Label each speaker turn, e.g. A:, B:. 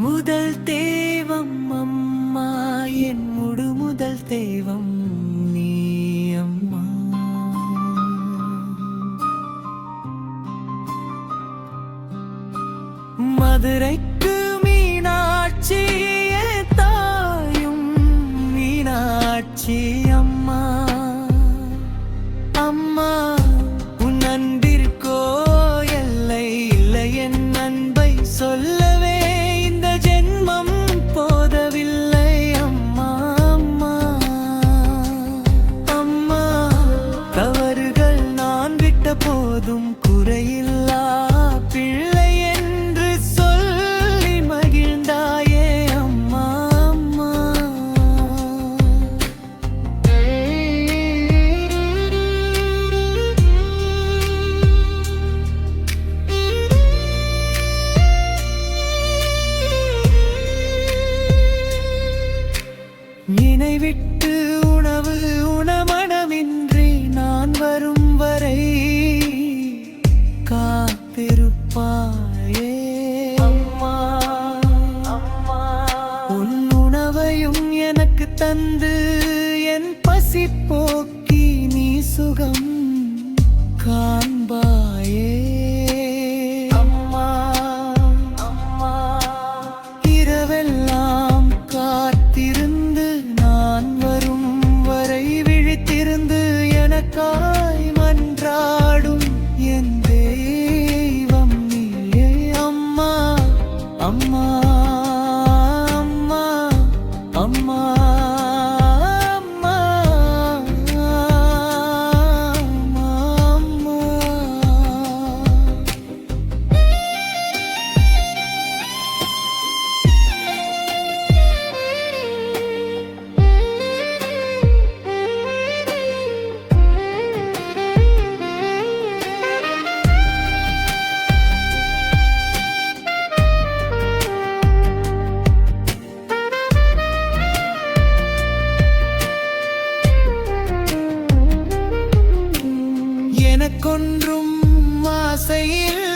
A: முதல் தெய்வம் அம்மா, என் முதல் தெய்வம் நீ அம்மா. மதுரைக்கு மீனாட்சி தாயும் மீனாட்சி அம்மா. அம்மா உன் அன்பிற்கோ எல்லை இல்லை, என் அன்பை சொல்லவே இந்த ஜென்மம் போதவில்லை. அம்மா அம்மா அம்மா, தவறுகள் நான் விட்ட போதும் குறையில்லா பிள்ளை என்று சொல்லி மகிழ்ந்தாயே. அம்மா அம்மா நினைவிட்டு உணவு உணமனமின்றி நான் வரும் வரை காத்திருப்பாயே. அம்மா அம்மா, உன் உணவையும் எனக்கு தந்து என் பசி போக்கி நீ சுகம் காண்பாயே. அம்மா அம்மா, இரவெல்லாம் காத்திருந்து நான் வரும் வரை விழித்திருந்து எனக்காய் மன்றாடும் என் தெய்வம் நீயே. அம்மா அம்மா அம்மா அம்மா அம்மா அம்மா. எனக்கொன்றும் ஆசையில்